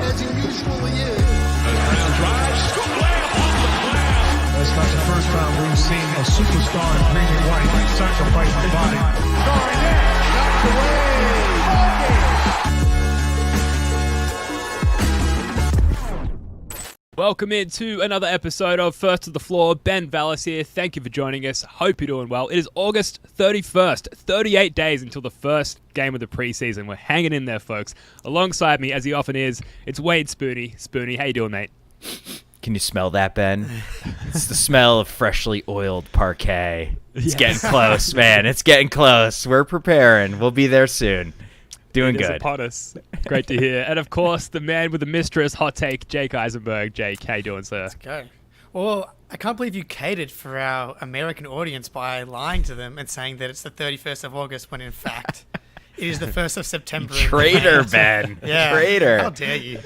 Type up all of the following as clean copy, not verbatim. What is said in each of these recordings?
as he usually is. As Brown drives, layup off the glass. That's not the first time we've seen a superstar in green and white sacrifice the body. Scoring there, knocked away. Welcome into another episode of First to the Floor. Ben Vallis here. Thank you for joining us. Hope you're doing well. It is August 31st, 38 days until the first game of the preseason. We're hanging in there, folks. Alongside me, as he often is, it's Wade Spoony. Spoony, how you doing, mate? Can you smell that, Ben? It's the smell of freshly oiled parquet. It's getting close, man. It's getting close. We're preparing. We'll be there soon. Doing good. Upon us. Great to hear. And of course, the man with the mistress hot take, Jake Eisenberg. Jake, how you doing, sir? Let's go. Well, I can't believe you catered for our American audience by lying to them and saying that it's the 31st of August when in fact it is the 1st of September. Traitor, Ben. Yeah. Traitor. How dare you?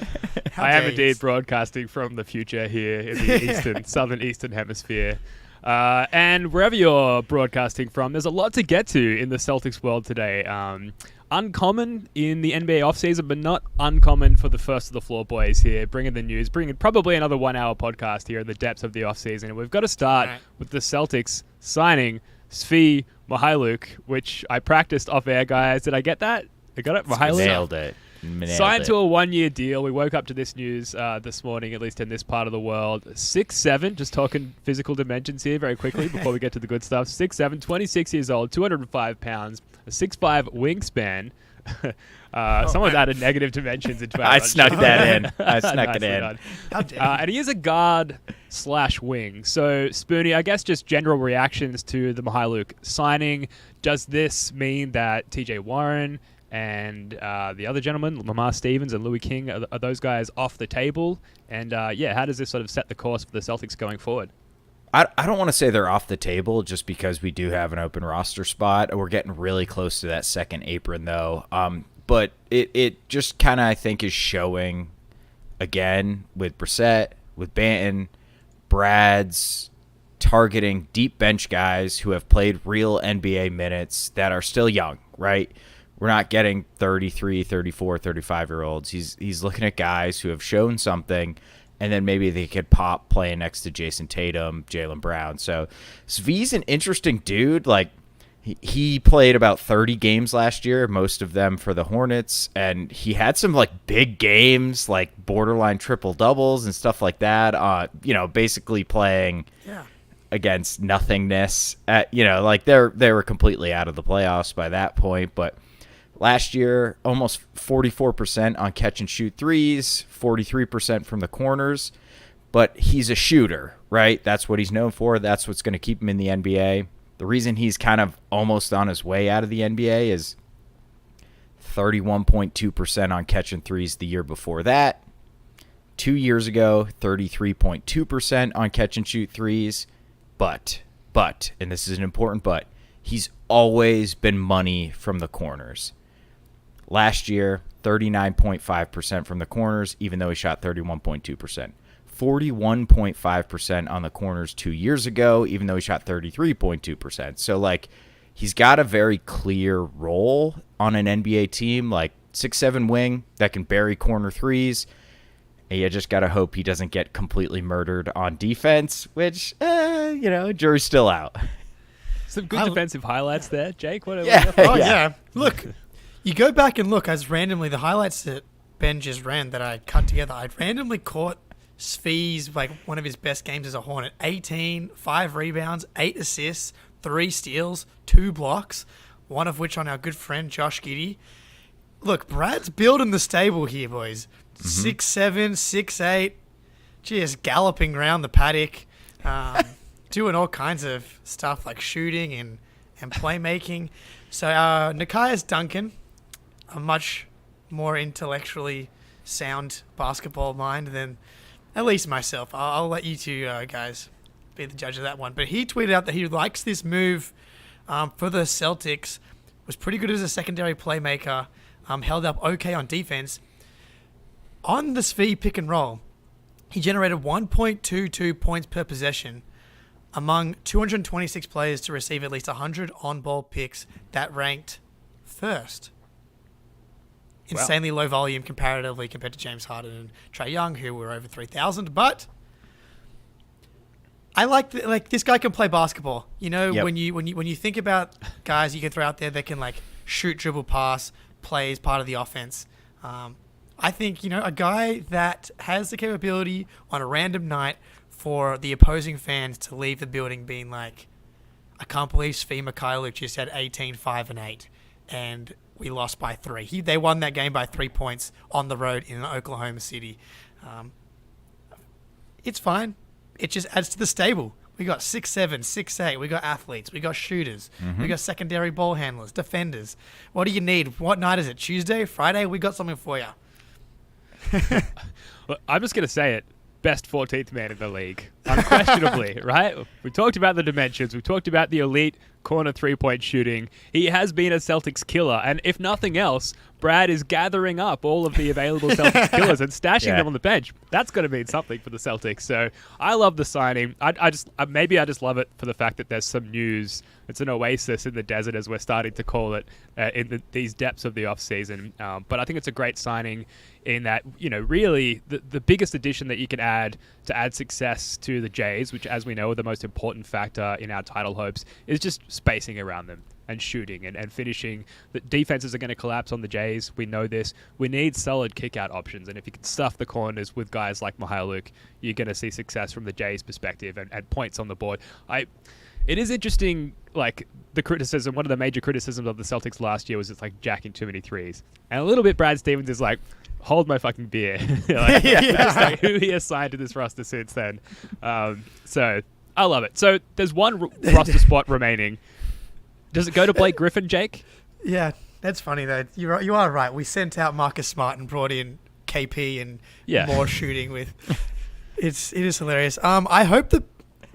I am indeed broadcasting from the future here in the southern eastern hemisphere. And wherever you're broadcasting from, there's a lot to get to in the Celtics world today. Uncommon in the NBA offseason, but not uncommon for the First to the Floor boys here, bringing the news, bringing probably another 1 hour podcast here in the depths of the offseason. And we've got to start with the Celtics signing Svi Mykhailiuk, which I practiced off air, guys. Did I get that? I got it? Mykhailiuk? Nailed it. Signed to a 1 year deal. We woke up to this news this morning, at least in this part of the world. 6'7", just talking physical dimensions here very quickly before we get to the good stuff. 6'7", 26 years old, 205 pounds, a 6'5" wingspan. Someone's added negative dimensions into our I snuck that in. I snuck it in. And he is a guard/wing. So, Spoonie, I guess just general reactions to the Mykhailiuk signing. Does this mean that TJ Warren and the other gentlemen, Lamar Stevens and Louis King, are those guys off the table? And how does this sort of set the course for the Celtics going forward? I don't want to say they're off the table just because we do have an open roster spot. We're getting really close to that second apron, though. But it just kind of, I think, is showing, again, with Brissett, with Banton, Brad's targeting deep bench guys who have played real NBA minutes that are still young, right? We're not getting 33, 34, 35-year-olds. He's looking at guys who have shown something, and then maybe they could pop playing next to Jayson Tatum, Jaylen Brown. So Svi's an interesting dude. Like, he played about 30 games last year, most of them for the Hornets, and he had some like big games, like borderline triple doubles and stuff like that. Basically playing against nothingness. Like they were completely out of the playoffs by that point, but last year, almost 44% on catch and shoot threes, 43% from the corners. But he's a shooter, right? That's what he's known for. That's what's going to keep him in the NBA. The reason he's kind of almost on his way out of the NBA is 31.2% on catch and threes the year before that. 2 years ago, 33.2% on catch and shoot threes. But, and this is an important but, he's always been money from the corners. Last year, 39.5% from the corners, even though he shot 31.2%. 41.5% on the corners 2 years ago, even though he shot 33.2%. So, like, he's got a very clear role on an NBA team, like 6'7" wing that can bury corner threes. And you just got to hope he doesn't get completely murdered on defense, which, jury's still out. Some good defensive highlights there, Jake. Yeah. Look, you go back and look as randomly the highlights that Ben just ran that I cut together. I randomly caught Svi's one of his best games as a Hornet. 18, 5 rebounds, 8 assists, 3 steals, 2 blocks, one of which on our good friend Josh Giddey. Look, Brad's building the stable here, boys. 6'7", 6'8", just galloping around the paddock, doing all kinds of stuff like shooting and playmaking. So Nekias Duncan, a much more intellectually sound basketball mind than at least myself. I'll let you two guys be the judge of that one. But he tweeted out that he likes this move for the Celtics, was pretty good as a secondary playmaker, held up okay on defense. On the Svi pick and roll, he generated 1.22 points per possession among 226 players to receive at least 100 on-ball picks that ranked first. insanely low volume comparatively compared to James Harden and Trae Young, who were over 3,000. But I like this guy can play basketball. You know, when you think about guys you can throw out there that can like shoot, dribble, pass, play as part of the offense. I think, you know, a guy that has the capability on a random night for the opposing fans to leave the building being like, I can't believe Svi Mykhailiuk just had 18, 5, and 8, and we lost by 3. They won that game by 3 points on the road in Oklahoma City. It's fine. It just adds to the stable. We got 6'7", 6'8". We got athletes. We got shooters. We got secondary ball handlers, defenders. What do you need? What night is it? Tuesday? Friday? We got something for you. Well, I'm just going to say it. Best 14th man in the league. Unquestionably, right? We talked about the dimensions. We talked about the elite corner three-point shooting. He has been a Celtics killer. And if nothing else, Brad is gathering up all of the available Celtics killers and stashing them on the bench. That's going to mean something for the Celtics. So I love the signing. I just love it for the fact that there's some news. It's an oasis in the desert, as we're starting to call it, these depths of the offseason. But I think it's a great signing in that, you know, really the biggest addition that you can add to add success to the Jays, which, as we know, are the most important factor in our title hopes, is just spacing around them and shooting and finishing. The defenses are going to collapse on the Jays. We know this. We need solid kick-out options, and if you can stuff the corners with guys like Mykhailiuk, you're going to see success from the Jays' perspective and points on the board. It is interesting, like, the criticism, one of the major criticisms of the Celtics last year was it's like jacking too many threes. And a little bit Brad Stevens is like, hold my fucking beer. Just like who he has signed to this roster since then. So I love it. So there's one roster spot remaining. Does it go to Blake Griffin, Jake? Yeah, that's funny though. You are right. We sent out Marcus-Smart and brought in KP and more shooting with. It is hilarious. I hope that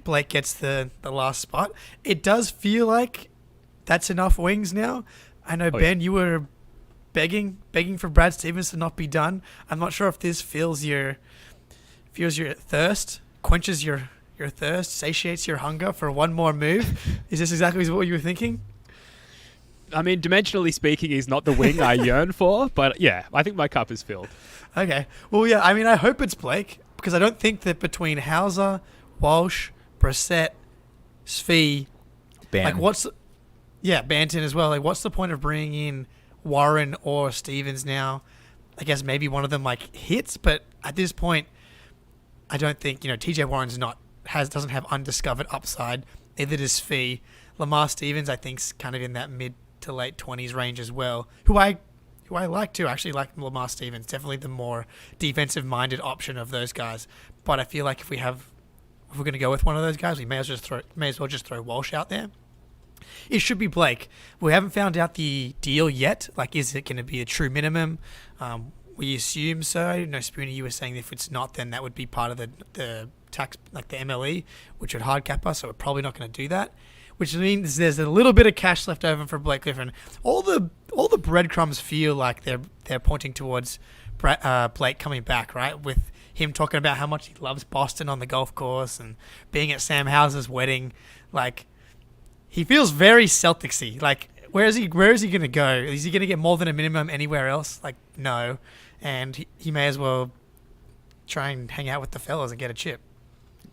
Blake gets the last spot. It does feel like that's enough wings now. I know, Ben, you were begging for Brad Stevens to not be done. I'm not sure if this fills your thirst, quenches your thirst, satiates your hunger for one more move. Is this exactly what you were thinking? I mean, dimensionally speaking, he's not the wing I yearn for, but yeah, I think my cup is filled. Okay. Well, yeah, I mean, I hope it's Blake, because I don't think that between Hauser, Walsh, Brissett, Svi, Banton. Banton as well. Like, what's the point of bringing in Warren or Stevens now? I guess maybe one of them like hits, but at this point, I don't think, you know, TJ Warren's doesn't have undiscovered upside. Neither does Svi. Lamar Stevens, I think's kind of in that mid to late 20s range as well. Who I like too. I actually like Lamar Stevens. Definitely the more defensive minded option of those guys. But I feel like if we're going to go with one of those guys, we may as well just throw Walsh out there. It should be Blake. We haven't found out the deal yet. Like, is it going to be a true minimum? We assume so. I know, Spoonie, you were saying if it's not, then that would be part of the tax, like the MLE, which would hard cap us. So we're probably not going to do that. Which means there's a little bit of cash left over for Blake Griffin. All the breadcrumbs feel like they're pointing towards Blake coming back, right? With him talking about how much he loves Boston on the golf course and being at Sam Hauser's wedding. Like, he feels very Celticsy. Like, where is he going to go? Is he going to get more than a minimum anywhere else? Like, no. And he may as well try and hang out with the fellas and get a chip.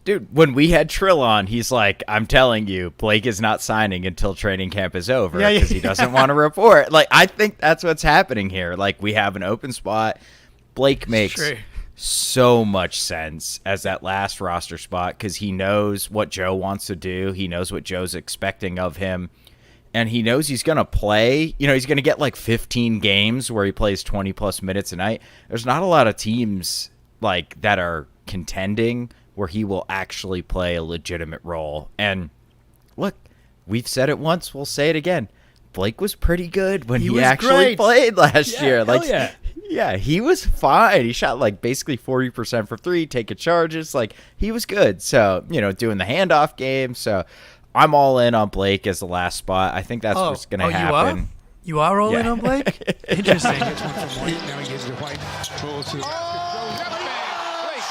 Dude, when we had Trill on, he's like, I'm telling you, Blake is not signing until training camp is over because he doesn't want to report. Like, I think that's what's happening here. Like, we have an open spot. Blake makes so much sense as that last roster spot because he knows what Joe wants to do. He knows what Joe's expecting of him. And he knows he's going to play. You know, he's going to get like 15 games where he plays 20-plus minutes a night. There's not a lot of teams like that are contending where he will actually play a legitimate role. And look, we've said it once, we'll say it again. Blake was pretty good when he actually played last year. Like, yeah, he was fine. He shot like basically 40% for three, taking charges. Like, he was good. So, you know, doing the handoff game. So I'm all in on Blake as the last spot. I think that's what's going to happen. You are all in on Blake? Interesting. Now he gives it White. Blake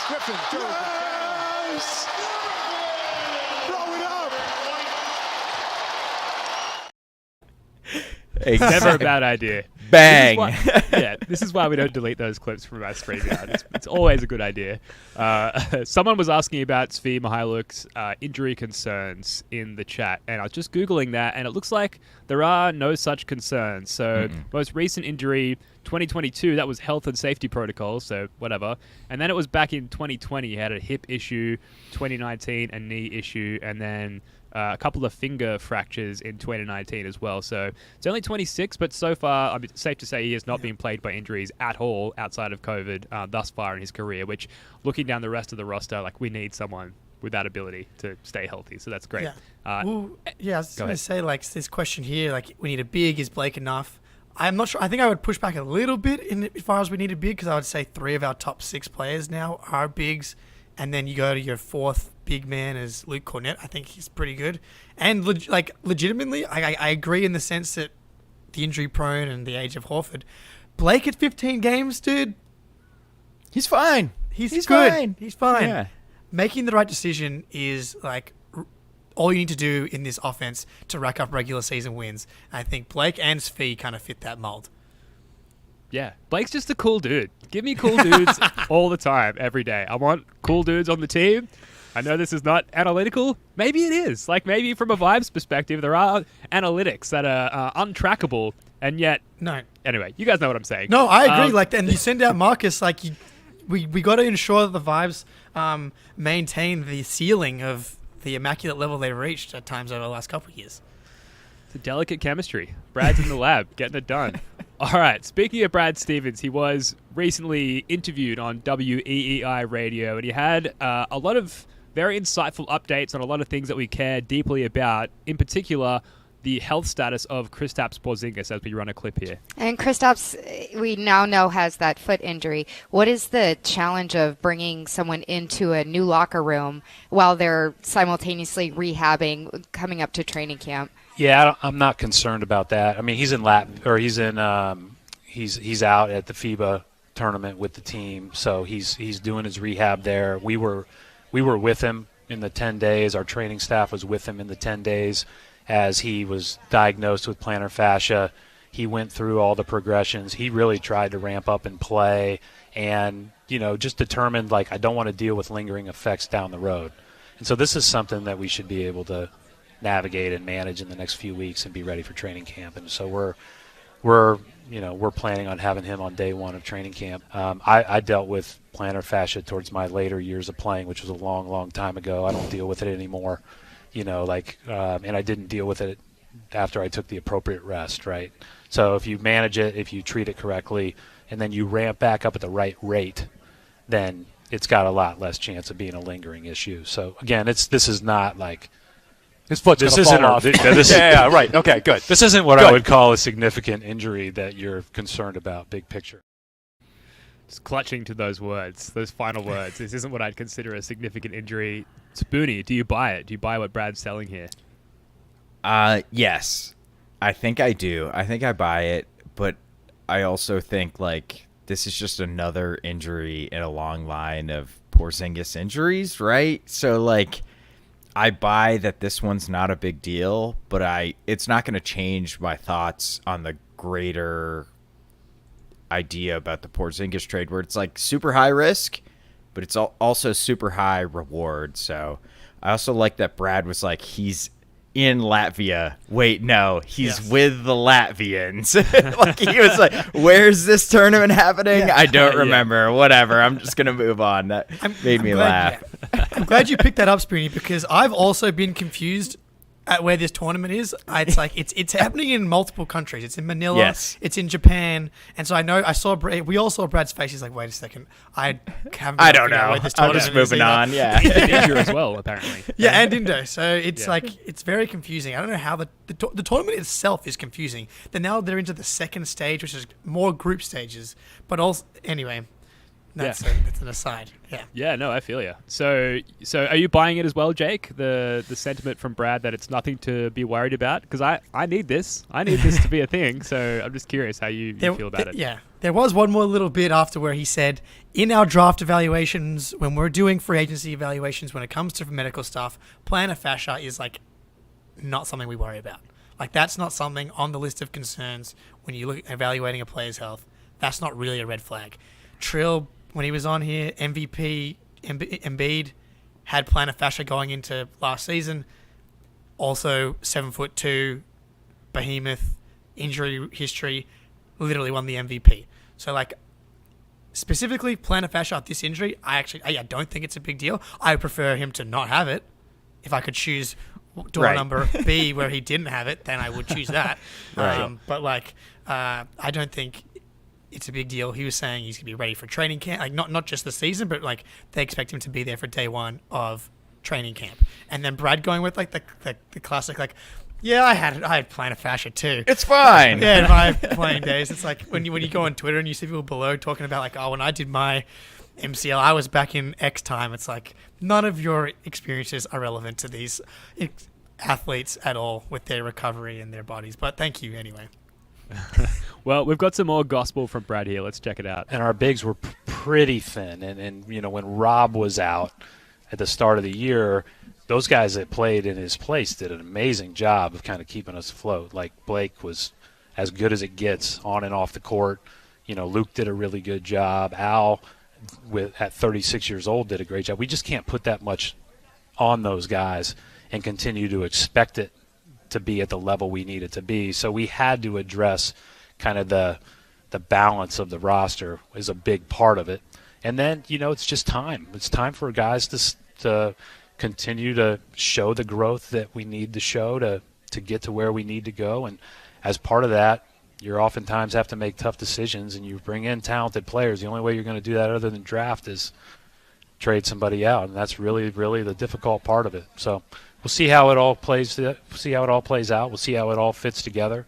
Griffin throws it down. Throw it up. Never a bad idea. Bang. This is why we don't delete those clips from our StreamYard. It's always a good idea. Someone was asking about Svi Mykhailiuk's injury concerns in the chat, and I was just Googling that, and it looks like there are no such concerns. So most recent injury, 2022, that was health and safety protocols, so whatever. And then it was back in 2020, he had a hip issue, 2019, a knee issue, and then a couple of finger fractures in 2019 as well. So it's only 26, but so far, I mean, safe to say he has not been plagued by injuries at all outside of COVID thus far in his career, which, looking down the rest of the roster, like, we need someone with that ability to stay healthy. So that's great. Yeah. I was going to say, like, this question here, like, we need a big. Is Blake enough? I'm not sure. I think I would push back a little bit as far as we need a big, because I would say 3 of our top 6 players now are bigs. And then you go to your 4th big man as Luke Cornett. I think he's pretty good. And legitimately, I agree in the sense that the injury prone and the age of Horford. Blake at 15 games, dude. He's fine. He's good. Fine. He's fine. Yeah. Making the right decision is like all you need to do in this offense to rack up regular season wins. I think Blake and Svi kind of fit that mold. Yeah, Blake's just a cool dude. Give me cool dudes all the time, every day. I want cool dudes on the team. I know this is not analytical. Maybe it is. Like, maybe from a vibes perspective, there are analytics that are untrackable, and yet... No. Anyway, you guys know what I'm saying. No, I agree. And you send out Marcus, like, we got to ensure that the vibes maintain the ceiling of the immaculate level they reached at times over the last couple of years. It's a delicate chemistry. Brad's in the lab, getting it done. All right, speaking of Brad Stevens, he was recently interviewed on WEEI radio, and he had a lot of very insightful updates on a lot of things that we care deeply about, in particular, the health status of Kristaps Porzingis, as we run a clip here. And Kristaps, we now know, has that foot injury. What is the challenge of bringing someone into a new locker room while they're simultaneously rehabbing, coming up to training camp? Yeah, I'm not concerned about that. I mean, he's out at the FIBA tournament with the team, so he's doing his rehab there. We were with him in the 10 days. Our training staff was with him in the 10 days as he was diagnosed with plantar fascia. He went through all the progressions. He really tried to ramp up and play, and just determined, like, I don't want to deal with lingering effects down the road. And so this is something that we should be able to navigate and manage in the next few weeks and be ready for training camp. And so we're planning on having him on day 1 of training camp. I dealt with plantar fascia towards my later years of playing, which was a long, long time ago. I don't deal with it anymore, and I didn't deal with it after I took the appropriate rest, right? So if you manage it, if you treat it correctly, and then you ramp back up at the right rate, then it's got a lot less chance of being a lingering issue. So again, this is not like, his foot's going to fall off. Yeah, right. Okay, good. This isn't what I would call a significant injury that you're concerned about, big picture. Just clutching to those words, those final words. This isn't what I'd consider a significant injury. Spoonie, do you buy it? Do you buy what Brad's selling here? Yes. I think I do. I think I buy it, but I also think, like, this is just another injury in a long line of Porzingis injuries, right? So, like, I buy that this one's not a big deal, but it's not going to change my thoughts on the greater idea about the Porzingis trade, where it's like super high risk, but it's also super high reward. So I also like that Brad was like, he's in Latvia. Wait, no, he's with the Latvians. Like, he was like, where's this tournament happening? Yeah. I don't remember. Whatever. I'm just going to move on. That made me laugh. Yeah. I'm glad you picked that up, Spoonie, because I've also been confused at where this tournament is. It's like it's happening in multiple countries. It's in Manila. Yes. It's in Japan. And so I saw we all saw Brad's face. He's like, wait a second. I don't know where this tournament I'm just moving on. Yeah. India as well, apparently. Yeah, and Indo. So it's it's very confusing. I don't know how the tournament itself is confusing. Then now they're into the second stage, which is more group stages. But also, anyway, that's an aside. Yeah. Yeah, no, I feel you. So are you buying it as well, Jake? The sentiment from Brad that it's nothing to be worried about? Because I need this. I need this to be a thing. So I'm just curious how you feel about it. Yeah. There was one more little bit after where he said, in our draft evaluations, when we're doing free agency evaluations, when it comes to medical stuff, plantar fascia is like not something we worry about. Like, that's not something on the list of concerns when you look at evaluating a player's health. that's not really a red flag. Trill, when he was on here, MVP, Embiid, had plantar fascia going into last season. Also, 7'2", behemoth, injury history, literally won the MVP. So, like, specifically plantar fascia off this injury, I don't think it's a big deal. I would prefer him to not have it. If I could choose door number B where he didn't have it, then I would choose that. But, like, I don't think it's a big deal. He was saying he's going to be ready for training camp. Like, not just the season, but, like, they expect him to be there for day one of training camp. And then Brad going with, like, the classic, like, yeah, I had plantar fascia too. It's fine. Yeah, in my playing days. It's like when you go on Twitter and you see people below talking about, like, oh, when I did my MCL, I was back in X time. It's like none of your experiences are relevant to these athletes at all with their recovery and their bodies. But thank you anyway. Well, we've got some more gospel from Brad here. Let's check it out. And our bigs were pretty thin. And you know, when Rob was out at the start of the year, those guys that played in his place did an amazing job of kind of keeping us afloat. Like Blake was as good as it gets on and off the court. You know, Luke did a really good job. Al, at 36 years old, did a great job. We just can't put that much on those guys and continue to expect it to be at the level we need it to be. So we had to address kind of the balance of the roster is a big part of it. And then, you know, it's just time. It's time for guys to continue to show the growth that we need to show to get to where we need to go. And as part of that, you oftentimes have to make tough decisions, and you bring in talented players. The only way you're going to do that other than draft is trade somebody out, and that's really, really the difficult part of it. So we'll see how it all plays. We'll see how it all plays out. We'll see how it all fits together.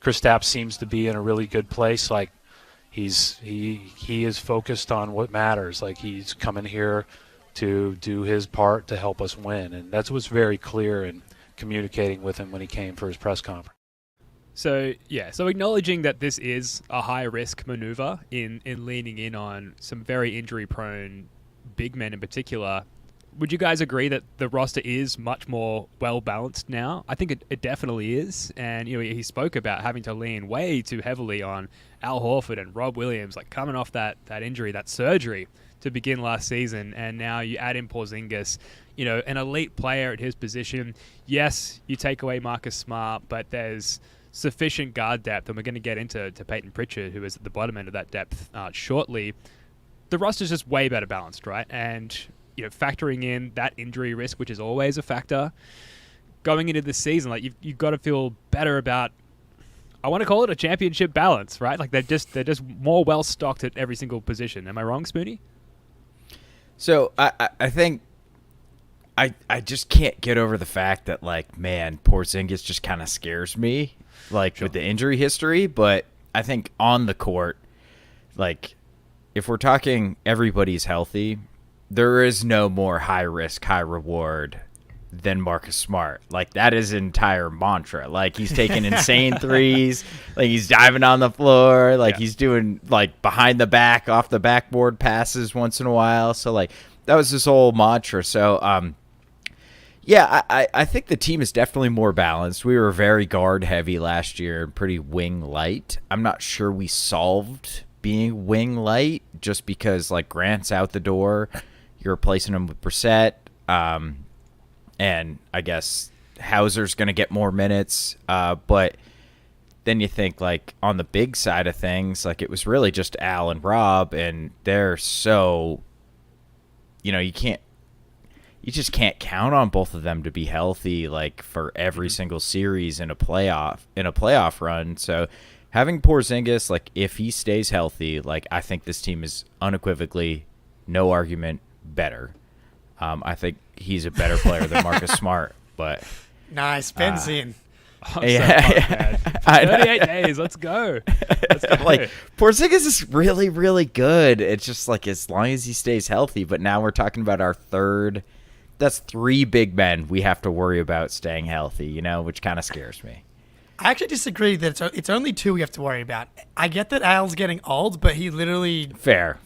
Kristaps seems to be in a really good place. Like he is focused on what matters. Like he's coming here to do his part to help us win. And that was very clear in communicating with him when he came for his press conference. So acknowledging that this is a high-risk maneuver in leaning in on some very injury-prone big men in particular, would you guys agree that the roster is much more well-balanced now? I think it definitely is. And, you know, he spoke about having to lean way too heavily on Al Horford and Rob Williams, like coming off that injury, that surgery to begin last season, and now you add in Porzingis, you know, an elite player at his position. Yes, you take away Marcus-Smart, but there's sufficient guard depth, and we're going to get into Payton Pritchard, who is at the bottom end of that depth shortly. The roster's just way better balanced, right? And, you know, factoring in that injury risk, which is always a factor, going into this season, like you've got to feel better about, I want to call it a championship balance, right? Like they're just more well stocked at every single position. Am I wrong, Spoonie? So I think I just can't get over the fact that, like, man, Porzingis just kind of scares me, like, with the injury history. But I think on the court, like, if we're talking everybody's healthy, there is no more high risk, high reward than Marcus-Smart. Like, that is an entire mantra. Like, he's taking insane threes. Like, he's diving on the floor. Like, he's doing, like, behind the back, off the backboard passes once in a while. So, like, that was his whole mantra. So, I think the team is definitely more balanced. We were very guard heavy last year and pretty wing light. I'm not sure we solved being wing light just because, like, Grant's out the door. You're replacing him with Brissett. And I guess Hauser's going to get more minutes. But then you think, like, on the big side of things, like, it was really just Al and Rob, and they're so, you know, you just can't count on both of them to be healthy, like, for every single series in a playoff run. So having Porzingis, like, if he stays healthy, like, I think this team is unequivocally, no argument, better. I think he's a better player than Marcus-Smart, but nice benzene. Man. 38 days. Let's go. Like, Porzingis is really, really good. It's just like as long as he stays healthy. But now we're talking about our third. That's three big men we have to worry about staying healthy, you know, which kind of scares me. I actually disagree that it's only two we have to worry about. I get that Al's getting old, but he literally fair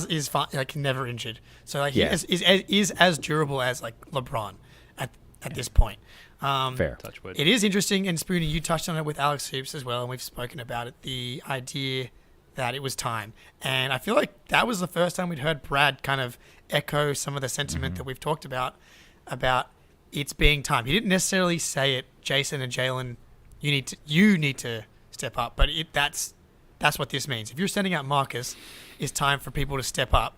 is fine, like, never injured. So, like, he is as durable as, like, LeBron at this point. Fair. Touch wood. It is interesting, and Spoonie, you touched on it with Alex Hoops as well, and we've spoken about it. The idea that it was time. And I feel like that was the first time we'd heard Brad kind of echo some of the sentiment that we've talked about it's being time. He didn't necessarily say it, Jayson and Jaylen, you need to step up, but that's what this means. If you're sending out Marcus, it's time for people to step up,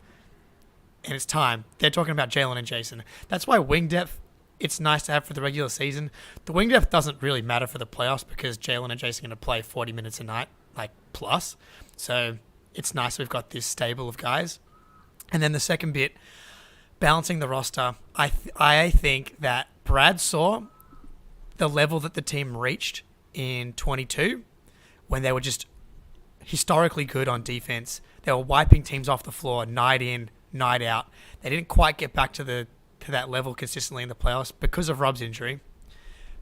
and it's time. They're talking about Jaylen and Jayson. That's why wing depth, it's nice to have for the regular season. The wing depth doesn't really matter for the playoffs because Jaylen and Jayson are going to play 40 minutes a night, like plus. So it's nice we've got this stable of guys. And then the second bit, balancing the roster, I think that Brad saw the level that the team reached in 22 when they were just historically good on defense. They were wiping teams off the floor night in, night out. They didn't quite get back to that level consistently in the playoffs because of Rob's injury.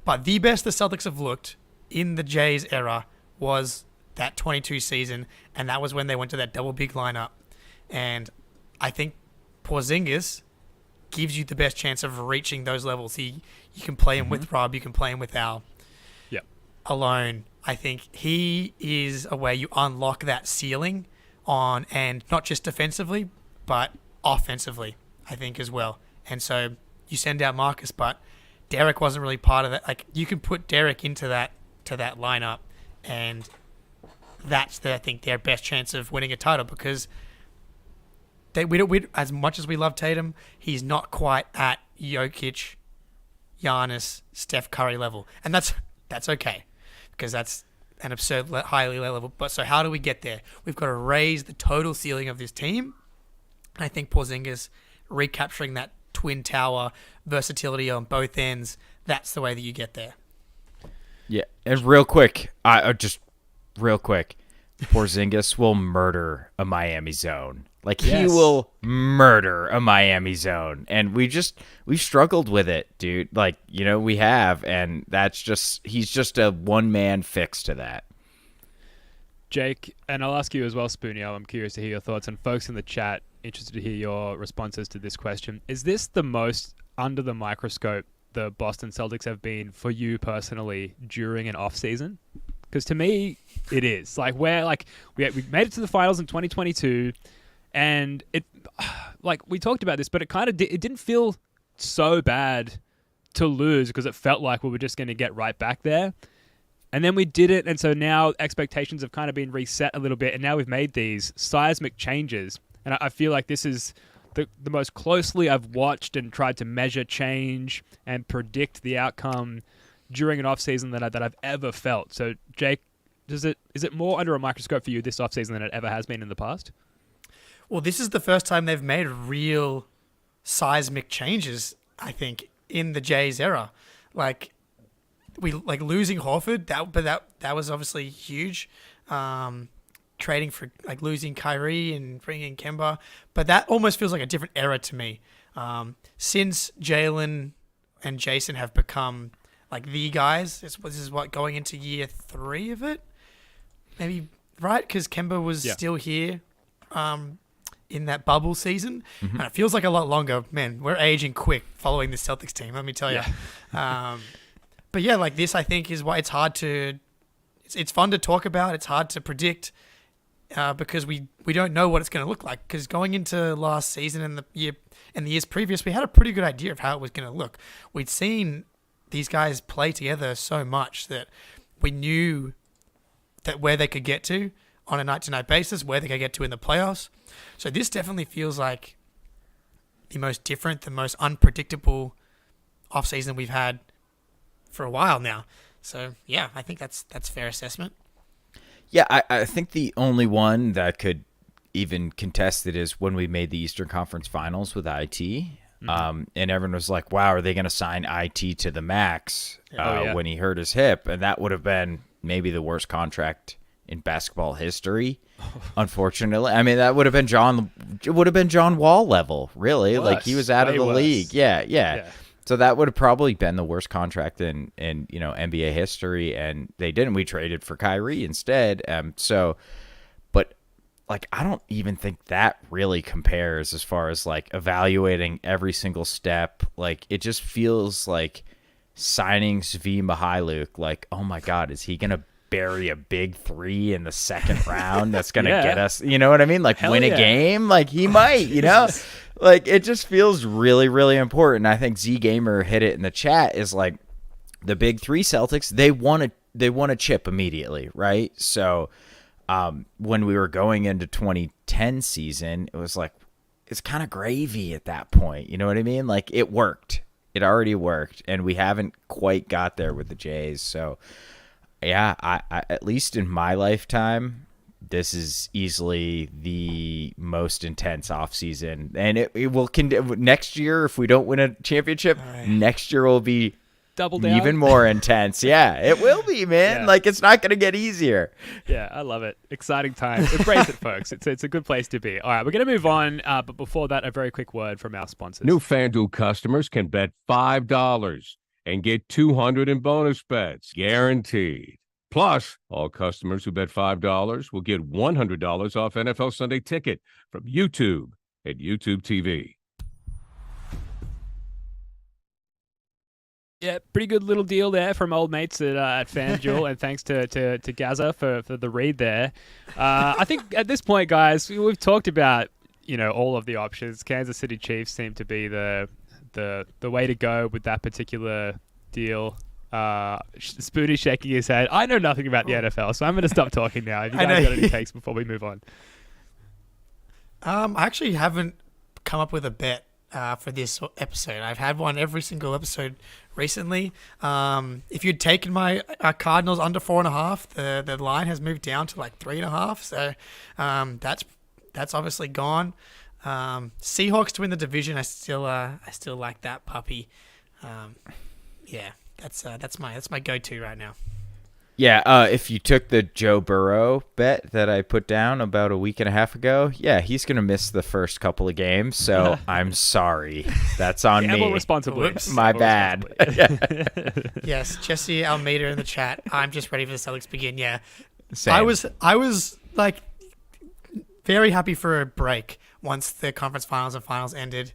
But the best the Celtics have looked in the Jays era was that 22 season, and that was when they went to that double big lineup. And I think Porzingis gives you the best chance of reaching those levels. You can play him with Rob, you can play him with Al. Yep. Alone, I think he is a way you unlock that ceiling on, and not just defensively, but offensively, I think as well. And so you send out Marcus, but Derek wasn't really part of that. Like, you can put Derek into that lineup, and that's I think their best chance of winning a title, because we as much as we love Tatum, he's not quite at Jokic, Giannis, Steph Curry level, and that's okay, because that's an absurd highly level. But so how do we get there? We've got to raise the total ceiling of this team. And I think Porzingis recapturing that twin tower versatility on both ends, that's the way that you get there. Yeah, and real quick, Porzingis will murder a Miami zone. Like, he will murder a Miami zone. And we've struggled with it, dude. Like, we have, and he's just a one-man fix to that. Jake, and I'll ask you as well, Spoonie. I'm curious to hear your thoughts, and folks in the chat, interested to hear your responses to this question. Is this the most under the microscope the Boston Celtics have been for you personally during an off season? Because to me, it is. Like, we made it to the finals in 2022, and it, like, we talked about this, but it kind of it didn't feel so bad to lose, because it felt like we were just going to get right back there. And then we did it, and so now expectations have kind of been reset a little bit, and now we've made these seismic changes. And I feel like this is the most closely I've watched and tried to measure change and predict the outcome during an offseason that I've ever felt. So, Jake, is it more under a microscope for you this offseason than it ever has been in the past? Well, this is the first time they've made real seismic changes, I think, in the Jays era. Like, losing Horford, that was obviously huge. Trading for, like, losing Kyrie and bringing in Kemba, but that almost feels like a different era to me. Since Jaylen and Jayson have become, like, the guys, this is what, going into year 3 of it, maybe, right? Because Kemba was still here in that bubble season, and it feels like a lot longer. Man, we're aging quick following the Celtics team, let me tell you. But yeah, like, this I think is why it's hard to, it's fun to talk about, it's hard to predict, because we don't know what it's going to look like. Because going into last season and the years previous, we had a pretty good idea of how it was going to look. We'd seen these guys play together so much that we knew that where they could get to on a night-to-night basis, where they could get to in the playoffs. So this definitely feels like the most different, the most unpredictable offseason we've had for a while now. So yeah, I think that's fair assessment. Yeah, I think the only one that could even contest it is when we made the Eastern Conference Finals with IT. And everyone was like, wow, are they going to sign IT to the max when he hurt his hip? And that would have been maybe the worst contract in basketball history, unfortunately. I mean, that would have been John Wall level, really. Worse. Like, he was out of the Way league. worse. Yeah. So that would have probably been the worst contract in NBA history, and they didn't. We traded for Kyrie instead. But like, I don't even think that really compares as far as, like, evaluating every single step. Like, it just feels like signing Svi Mykhailiuk, like, oh my God, is he gonna bury a big three in the second round that's going to Yeah. get us, you know what I mean? Like Hell win yeah. a game. Like he might, you know, like it just feels really, really important. I think Z Gamer hit it in the chat is like the big three Celtics, they want to chip immediately. Right. So when we were going into 2010 season, it was like, it's kind of gravy at that point. You know what I mean? Like it worked. It already worked, and we haven't quite got there with the Jays. So, yeah, I at least in my lifetime, this is easily the most intense offseason. And it will next year, if we don't win a championship, next year will be Double down. even more intense. Yeah, it will be, man. Yeah. Like it's not going to get easier. Yeah, I love it. Exciting time. Embrace it, folks. It's a good place to be. All right, we're going to move on. But before that, a very quick word from our sponsors. New FanDuel customers can bet $5 and get $200 in bonus bets, guaranteed. Plus, all customers who bet $5 will get $100 off NFL Sunday Ticket from YouTube and YouTube TV. Yeah, pretty good little deal there from old mates at FanDuel, and thanks to Gaza for the read there. I think at this point, guys, we've talked about all of the options. Kansas City Chiefs seem to be the way to go with that particular deal. Spoonie shaking his head. I know nothing about the NFL, so I'm going to stop talking now. Have you guys got any takes before we move on? I actually haven't come up with a bet for this episode. I've had one every single episode recently. If you'd taken my Cardinals under 4.5, the line has moved down to like 3.5. So that's obviously gone. Seahawks to win the division. I still like that puppy. Yeah, that's my go-to right now. Yeah, if you took the Joe Burrow bet that I put down about a week and a half ago, yeah, he's going to miss the first couple of games, so I'm sorry. That's on Gamble me. responsibly. Whoops. My bad. Yes, Jesse Almeida in the chat. I'm just ready for the Celtics to begin. Yeah, Same. I was like very happy for a break once the conference finals and finals ended.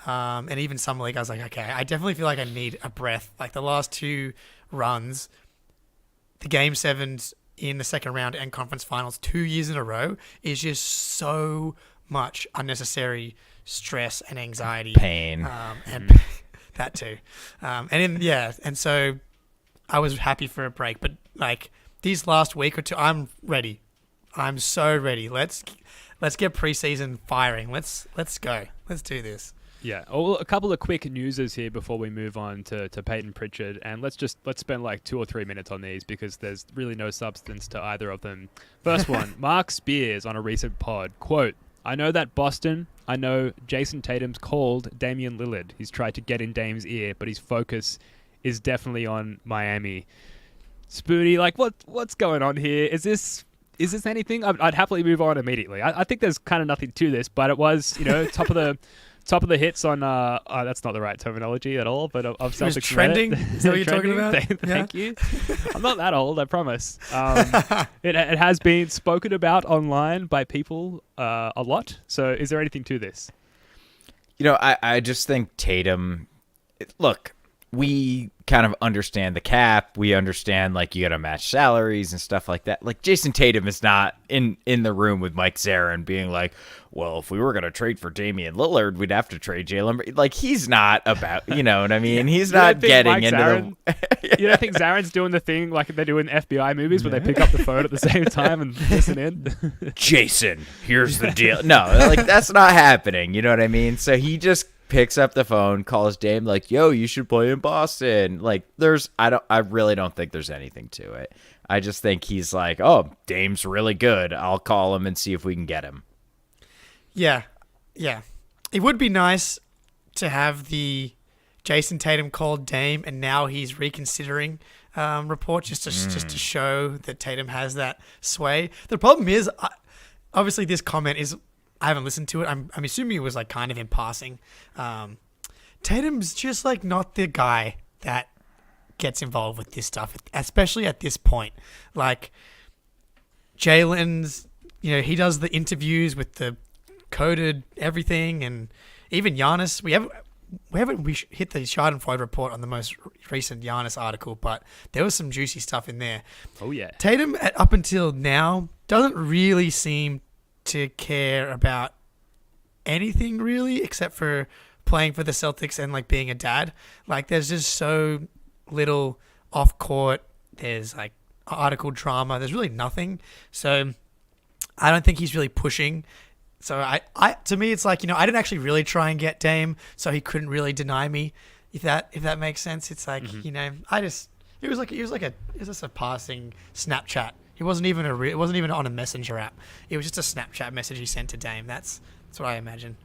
And even summer league, I was like, okay, I definitely feel like I need a breath. Like the last two runs, the game sevens in the second round and conference finals 2 years in a row is just so much unnecessary stress and anxiety, Pain. and that too. And so I was happy for a break, but like these last week or two, I'm ready. I'm so ready. Let's get preseason firing. Let's go. Let's do this. Yeah, a couple of quick newses here before we move on to Payton Pritchard, and let's spend like 2 or 3 minutes on these because there's really no substance to either of them. First one, Mark Spears on a recent pod, quote, "I know that Boston, I know Jayson Tatum's called Damian Lillard. He's tried to get in Dame's ear, but his focus is definitely on Miami." Spoonie, like what's going on here? Is this anything? I'd happily move on immediately. I think there's kind of nothing to this, but it was, top of the hits on that's not the right terminology at all, but of Celtics. It was trending. Is that what you're talking about? Thank you. I'm not that old, I promise. It has been spoken about online by people a lot. So is there anything to this? I just think Tatum. Look, we kind of understand the cap. We understand like you got to match salaries and stuff like that. Like Jayson Tatum is not in the room with Mike Zarin being like, well, if we were going to trade for Damian Lillard, we'd have to trade Jaylen. Like he's not about, you know what I mean? He's not getting Mike into Zarin, the. You don't think Zarin's doing the thing like they do in FBI movies where they pick up the phone at the same time and listen in? Jason, here's the deal. No, like that's not happening. You know what I mean? So he just picks up the phone, calls Dame like, "Yo, you should play in Boston." Like I really don't think there's anything to it. I just think he's like, "Oh, Dame's really good. I'll call him and see if we can get him." Yeah. It would be nice to have the Jayson Tatum called Dame and now he's reconsidering report just to show that Tatum has that sway. The problem is, obviously, this comment is. I haven't listened to it. I'm assuming it was like kind of in passing. Tatum's just like not the guy that gets involved with this stuff, especially at this point. Like Jaylen's, he does the interviews with the coded everything, and even Giannis. we hit the Schadenfreude report on the most recent Giannis article, but there was some juicy stuff in there. Oh, yeah. Tatum, up until now, doesn't really seem to care about anything really, except for playing for the Celtics and like being a dad. Like, there's just so little off court. There's like article drama. There's really nothing. So I don't think he's really pushing. So I to me, it's like, I didn't actually really try and get Dame, so he couldn't really deny me. If that makes sense. It's like, it was just a passing Snapchat. It wasn't even on a messenger app. It was just a Snapchat message he sent to Dame. That's what I imagine.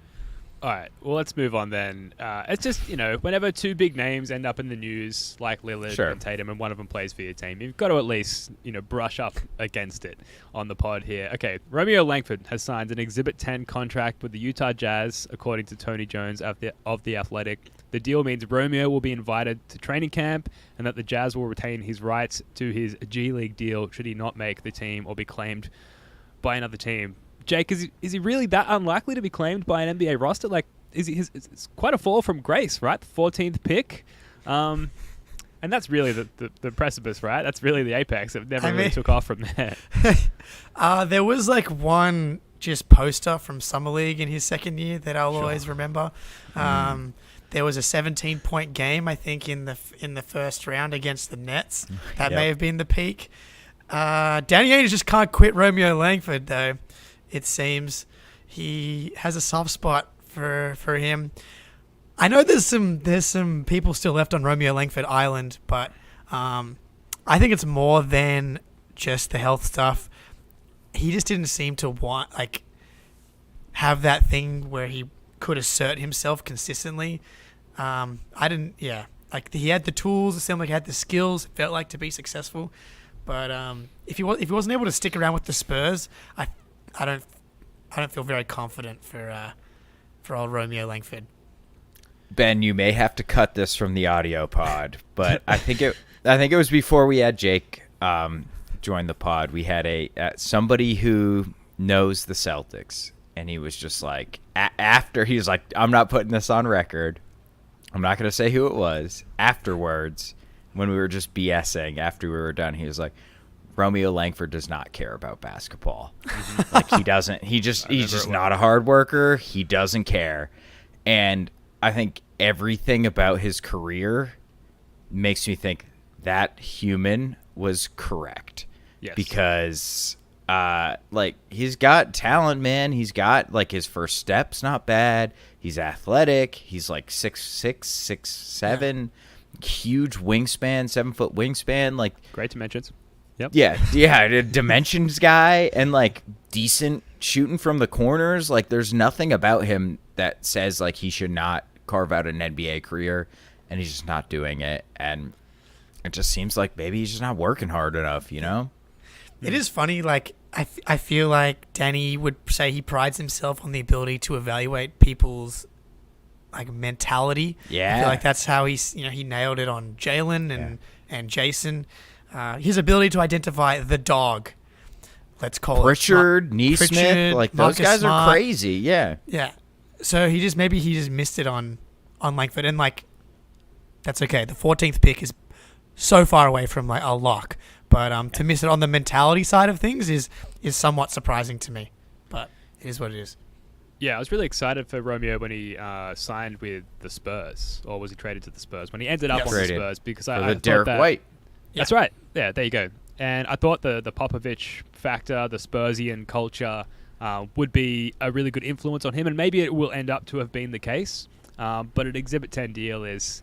All right, well, let's move on then. It's just, whenever two big names end up in the news, like Lillard and Tatum, and one of them plays for your team, you've got to at least, brush up against it on the pod here. Okay, Romeo Langford has signed an Exhibit 10 contract with the Utah Jazz, according to Tony Jones of The Athletic. The deal means Romeo will be invited to training camp and that the Jazz will retain his rights to his G League deal should he not make the team or be claimed by another team. Jake, is he really that unlikely to be claimed by an NBA roster? Like, it's quite a fall from grace, right? The 14th pick. And that's really the precipice, right? That's really the apex. It never really took off from there. There was like one just poster from Summer League in his second year that I'll always remember. There was a 17-point game, I think, in the first round against the Nets. That may have been the peak. Danny Ainge just can't quit Romeo Langford, though. It seems he has a soft spot for him. I know there's some people still left on Romeo Langford Island, but I think it's more than just the health stuff. He just didn't seem to want have that thing where he could assert himself consistently. He had the tools. It seemed like he had the skills. It felt like to be successful, but if he wasn't able to stick around with the Spurs, I don't feel very confident for old Romeo Langford. Ben, you may have to cut this from the audio pod, but I think it was before we had Jake join the pod. We had somebody who knows the Celtics, and he was just like, after he was like, I'm not putting this on record. I'm not going to say who it was. Afterwards, when we were just BSing after we were done, he was like, Romeo Langford does not care about basketball. Like, he doesn't. He's just not a hard worker. He doesn't care. And I think everything about his career makes me think that human was correct. Yes. Because he's got talent, man. He's got his first step's not bad. He's athletic. He's 6'6", 6'7", huge wingspan, 7-foot wingspan. Great dimensions. Yep. Yeah, dimensions guy, and decent shooting from the corners. There's nothing about him that says he should not carve out an NBA career, and he's just not doing it. And it just seems like maybe he's just not working hard enough, It is funny. I feel like Danny would say he prides himself on the ability to evaluate people's mentality. Yeah, I feel like that's how he nailed it on Jaylen and Jayson. His ability to identify the dog, let's call Pritchard, Neesmith, those guys Smart. Are crazy. Yeah. So he just missed it on Langford, and that's okay. The 14th pick is so far away from a lock, but to miss it on the mentality side of things is somewhat surprising to me. But it is what it is. Yeah, I was really excited for Romeo when he signed with the Spurs, or was he traded to the Spurs? When he ended up on the Spurs, because I thought Derek White. That's right. Yeah, there you go. And I thought the Popovich factor, the Spursian culture, would be a really good influence on him, and maybe it will end up to have been the case. But an Exhibit 10 deal is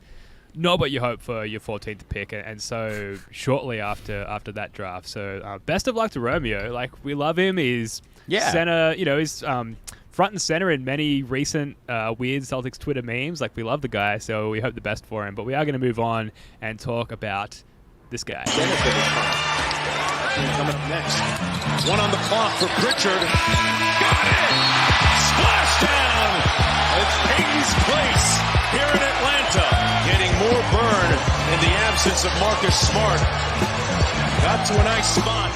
not what you hope for your 14th pick, and so shortly after that draft. So best of luck to Romeo. We love him. He's center. He's front and center in many recent weird Celtics Twitter memes. We love the guy, so we hope the best for him. But we are going to move on and talk about this guy. Coming up next. One on the clock for Pritchard. Got it! Splashdown! It's Payton's place here in Atlanta. Getting more burn in the absence of Marcus Smart. Got to a nice spot.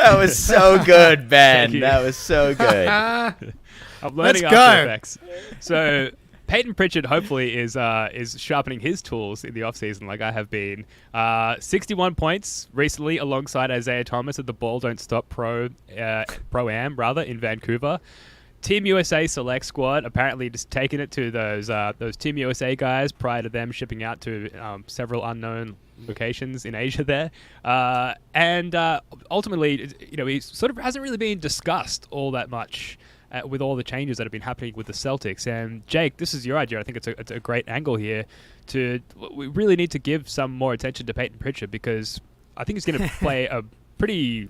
That was so good, Ben. Thank you. That was so good. I'm learning Let's After go. Effects. So Payton Pritchard hopefully is sharpening his tools in the offseason like I have been. 61 points recently alongside Isaiah Thomas at the Ball Don't Stop Pro-Am in Vancouver. Team USA Select Squad apparently just taking it to those Team USA guys prior to them shipping out to several unknown locations in Asia there. And ultimately, he sort of hasn't really been discussed all that much with all the changes that have been happening with the Celtics. And Jake, this is your idea. I think it's a great angle here. We really need to give some more attention to Payton Pritchard because I think he's going to play a pretty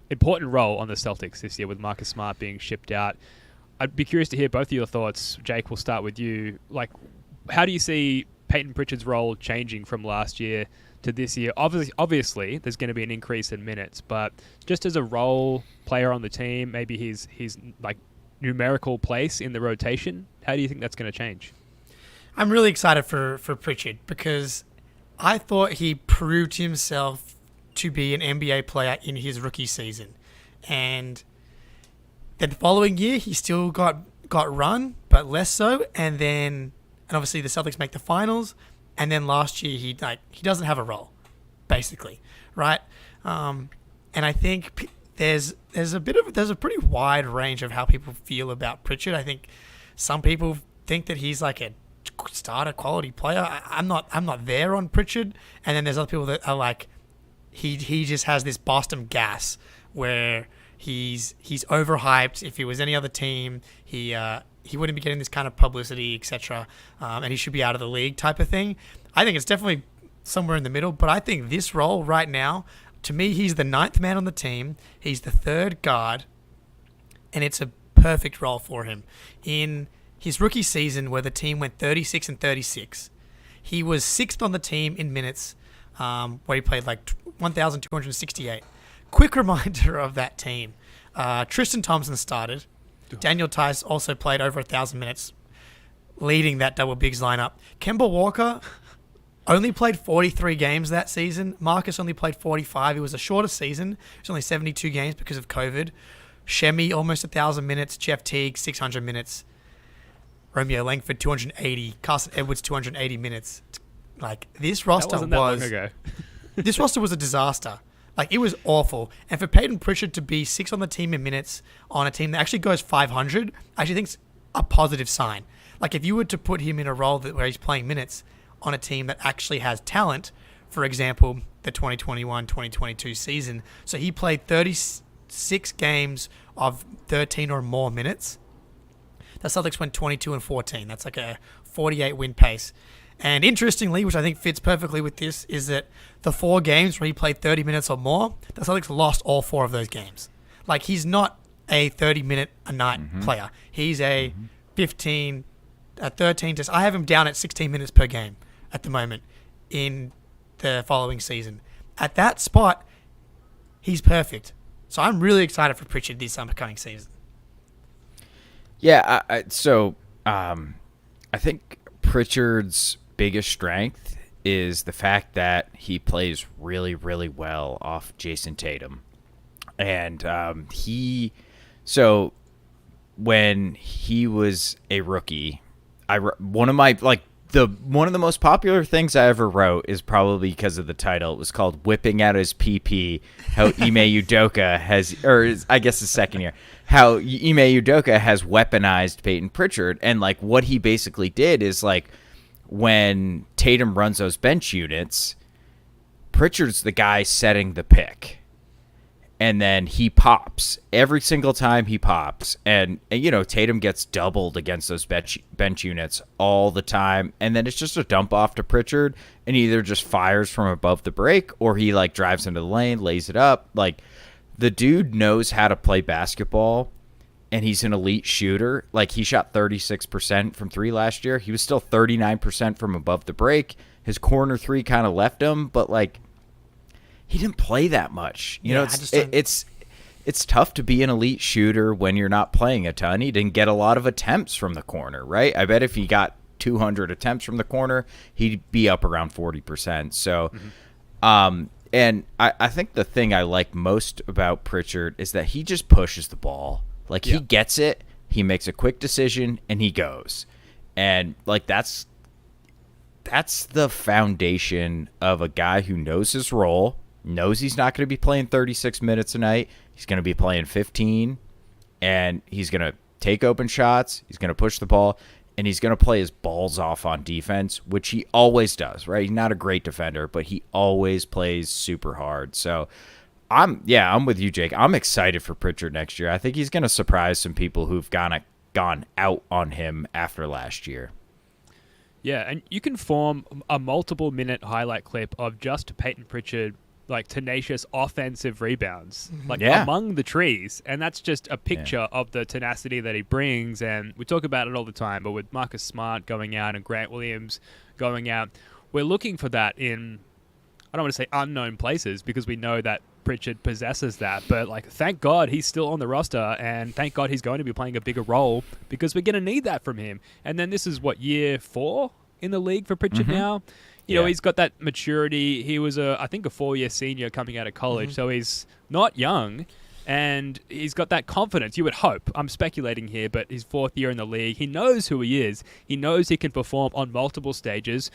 important role on the Celtics this year with Marcus Smart being shipped out. I'd be curious to hear both of your thoughts. Jake, we'll start with you. Like, how do you see Payton Pritchard's role changing from last year to this year? Obviously, there's going to be an increase in minutes, but just as a role player on the team, maybe his like numerical place in the rotation, how do you think that's going to change? I'm really excited for Pritchard because I thought he proved himself to be an NBA player in his rookie season. And then the following year, he still got run, but less so. And obviously the Celtics make the finals. And then last year, he doesn't have a role, basically, right? And I think there's a pretty wide range of how people feel about Pritchard. I think some people think that he's like a starter quality player. I'm not there on Pritchard. And then there's other people that are like, he just has this Boston gas where he's overhyped. If he was any other team, he wouldn't be getting this kind of publicity, etc. And he should be out of the league type of thing. I think it's definitely somewhere in the middle, but I think this role right now, to me, he's the 9th man on the team. He's the 3rd guard, and it's a perfect role for him. In his rookie season, where the team went 36-36, he was 6th on the team in minutes, where he played like 1,268. Quick reminder of that team. Tristan Thompson started. Daniel Tice also played over 1,000 minutes, leading that double bigs lineup. Kemba Walker only played 43 games that season. Marcus only played 45. It was a shorter season. It was only 72 games because of COVID. Shemi, almost 1,000 minutes. Jeff Teague, 600 minutes. Romeo Langford, 280. Carson Edwards, 280 minutes. Like, this roster wasn't that long ago. This roster was a disaster. Like, it was awful. And for Payton Pritchard to be 6th on the team in minutes on a team that actually goes 500, I actually think it's a positive sign. Like, if you were to put him in a role where he's playing minutes on a team that actually has talent, for example, the 2021-2022 season, so he played 36 games of 13 or more minutes. The Celtics went 22-14. That's like a 48 win pace. And interestingly, which I think fits perfectly with this, is that the 4 games where he played 30 minutes or more, the Celtics lost all 4 of those games. Like, he's not a 30-minute-a-night player. He's a 13 I have him down at 16 minutes per game at the moment in the following season. At that spot, he's perfect. So I'm really excited for Pritchard this upcoming season. Yeah, I think Pritchard's biggest strength is the fact that he plays really, really well off Jayson Tatum. And when he was a rookie, one of the most popular things I ever wrote is probably because of the title. It was called "Whipping Out His PP." How Ime Udoka I guess the second year, how Ime Udoka has weaponized Payton Pritchard, and like what he basically did is like when Tatum runs those bench units, Pritchard's the guy setting the pick. And then he pops every single time he pops. And Tatum gets doubled against those bench units all the time. And then it's just a dump off to Pritchard, and he either just fires from above the break or he like drives into the lane, lays it up. Like, the dude knows how to play basketball, and he's an elite shooter. Like, he shot 36% from 3 last year. He was still 39% from above the break. His corner 3 kind of left him, but like, he didn't play that much. It's tough to be an elite shooter when you're not playing a ton. He didn't get a lot of attempts from the corner, right? I bet if he got 200 attempts from the corner, he'd be up around 40%. So And I think the thing I like most about Pritchard is that he just pushes the ball. Like, he gets it, he makes a quick decision, and he goes. And, like, that's the foundation of a guy who knows his role, knows he's not going to be playing 36 minutes a night. He's going to be playing 15, and he's going to take open shots. He's going to push the ball, and he's going to play his balls off on defense, which he always does, right? He's not a great defender, but he always plays super hard. So I'm with you, Jake. I'm excited for Pritchard next year. I think he's going to surprise some people who've gone out on him after last year. Yeah, and you can form a multiple-minute highlight clip of just Payton Pritchard, like, tenacious offensive rebounds, among the trees. And that's just a picture of the tenacity that he brings. And we talk about it all the time, but with Marcus-Smart going out and Grant Williams going out, we're looking for that in, I don't want to say unknown places, because we know that Pritchard possesses that. But, like, thank God he's still on the roster, and thank God he's going to be playing a bigger role, because we're going to need that from him. And then this is, year 4 in the league for Pritchard now? You know, he's got that maturity. He was, I think, a 4-year senior coming out of college, so he's not young, and he's got that confidence, you would hope. I'm speculating here, but his 4th year in the league, he knows who he is. He knows he can perform on multiple stages.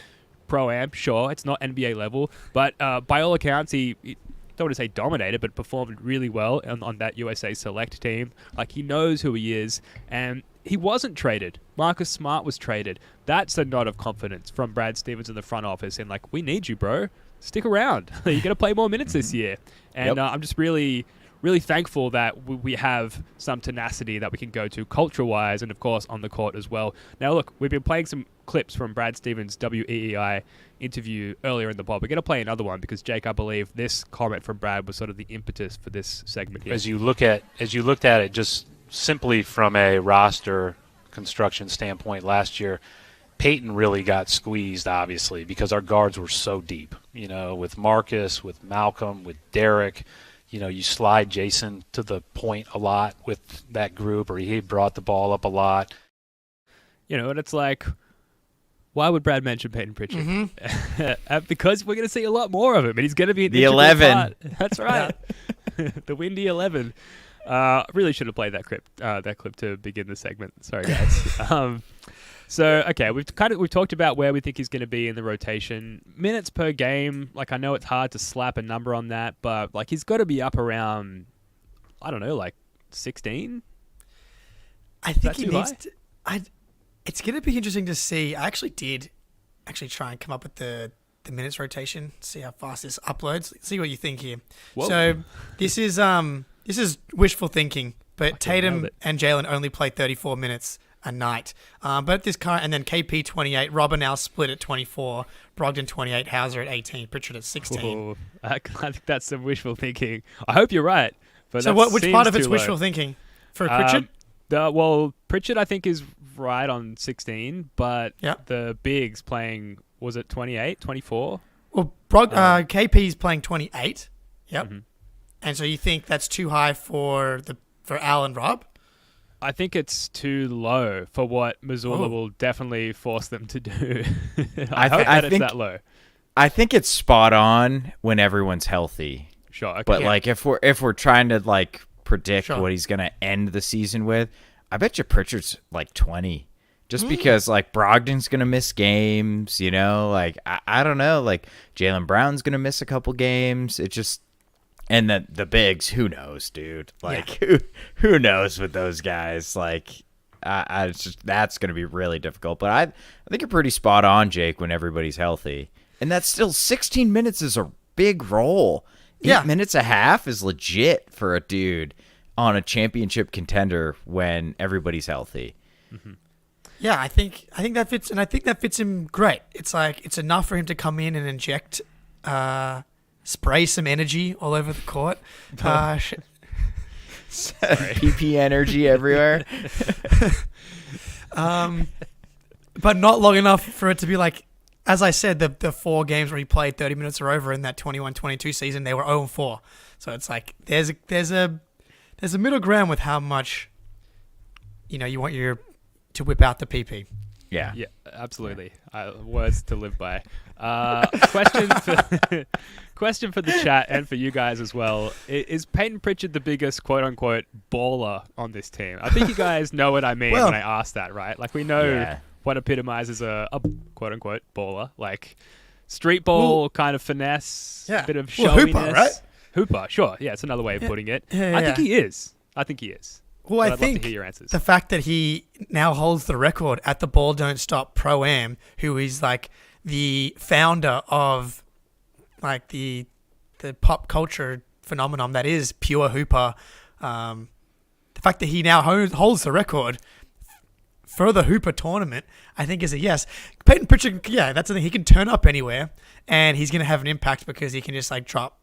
Pro-Am, sure, it's not NBA level, but by all accounts, he don't want to say dominated, but performed really well on that USA Select team. Like, he knows who he is, and he wasn't traded. Marcus-Smart was traded. That's a nod of confidence from Brad Stevens in the front office, and, like, we need you, bro. Stick around. You're going to play more minutes this year. And I'm just really, really thankful that we have some tenacity that we can go to culture-wise and, of course, on the court as well. Now, look, we've been playing some clips from Brad Stevens' WEEI interview earlier in the pod. We're going to play another one because, Jake, I believe this comment from Brad was sort of the impetus for this segment here. As you looked at it just simply from a roster construction standpoint last year, Payton really got squeezed, obviously, because our guards were so deep. You know, with Marcus, with Malcolm, with Derek. You know, you slide Jayson to the point a lot with that group, or he brought the ball up a lot. You know, and it's like, why would Brad mention Payton Pritchard? Because we're going to see a lot more of him, and he's going to be an the 11. Part. That's right, the windy 11. Really should have played that clip to begin the segment. Sorry, guys. So, okay, we've talked about where we think he's going to be in the rotation. Minutes per game, like, I know it's hard to slap a number on that, but, like, he's got to be up around, I don't know, like 16? I think he needs to... It's going to be interesting to see. I did try and come up with the minutes rotation, see how fast this uploads. See what you think here. Whoa. So, this is wishful thinking, but Tatum and Jaylen only play 34 minutes a night. But at this current, and then KP 28, Robin now split at 24, Brogdon 28, Hauser at 18, Pritchard at 16. Whoa. I think that's some wishful thinking. I hope you're right. But so which part of it's wishful thinking? For Pritchard? Pritchard I think is right on 16, but the bigs playing, was it 28, 24? Well, KP's playing 28. Yep. Mm-hmm. And so you think that's too high for Al and Rob? I think it's too low for what Missoula will definitely force them to do. I hope it's that low. I think it's spot on when everyone's healthy. Sure. Okay. But like if we're trying to like predict what he's going to end the season with, I bet you Pritchard's like 20. Just because like Brogdon's going to miss games, you know, like I don't know, like Jaylen Brown's going to miss a couple games. It just And the bigs, who knows, dude? Like, who knows with those guys? Like, that's going to be really difficult. But I think you're pretty spot on, Jake, when everybody's healthy. And that's still 16 minutes is a big role. 8 minutes a half is legit for a dude on a championship contender when everybody's healthy. Mm-hmm. Yeah, I think that fits, and I think that fits him great. It's like it's enough for him to come in and inject. Spray some energy all over the court. PP energy everywhere. But not long enough for it to be like, as I said, the 4 games where he played 30 minutes or over in that 21-22 season, they were 0-4. So it's like there's a middle ground with how much you want to whip out the PP. Yeah. Yeah, absolutely. Words to live by. Question for the chat and for you guys as well. Is Payton Pritchard the biggest quote-unquote baller on this team? I think you guys know what I mean when I ask that, right? Like, we know what epitomizes a quote-unquote baller. Like, street ball kind of finesse, a bit of showiness. Hooper, right? Hooper, sure. Yeah, it's another way of putting it. I think he is. Well, But I I'd think love to hear your answers. the fact that he now holds the record at the Ball Don't Stop Pro-Am, who is like the founder of like the pop culture phenomenon that is pure Hooper. The fact that he now holds the record for the Hooper tournament, I think is a yes. Payton Pritchard, that's the thing. He can turn up anywhere, and he's going to have an impact because he can just like drop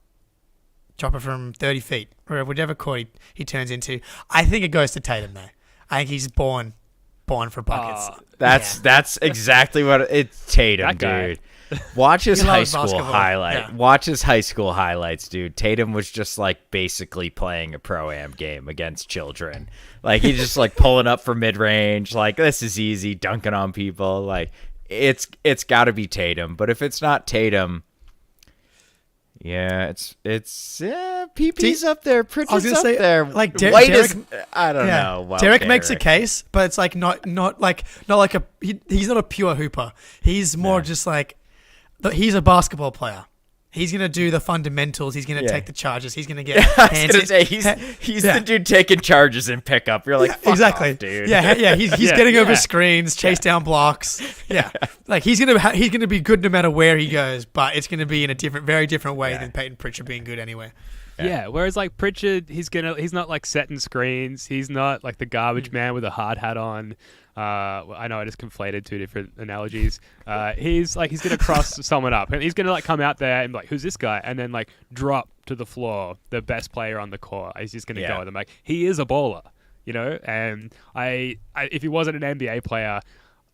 it from 30 feet or whatever court he turns into. I think it goes to Tatum, though. I think he's born for buckets. That's exactly what it's Tatum, dude. Watch his high school highlight. Yeah. Watch his high school highlights, dude. Tatum was just like basically playing a pro-am game against children. Like, he's just like pulling up for mid-range. Like, this is easy, dunking on people. Like, it's got to be Tatum. But if it's not Tatum, it's PP's up there. Pritchard's up there. Like White is, I don't know. Well, Derek makes a case, but it's like not like he's not a pure hooper. He's more just like he's a basketball player. He's gonna do the fundamentals. He's gonna take the charges. He's gonna get hands. He's the dude taking charges in pickup. You're like, fuck exactly, off, dude. He's getting over screens, chase down blocks. Yeah, like he's gonna be good no matter where he goes, but it's gonna be in a very different way than Payton Pritchard being good anyway. Yeah, whereas like Pritchard, he's not like setting screens. He's not like the garbage man with a hard hat on. I know I just conflated two different analogies. He's gonna cross someone up, and he's gonna like come out there and be like, who's this guy? And then like drop to the floor the best player on the court. He's just gonna go with them. Like, he is a baller, you know. And I if he wasn't an NBA player,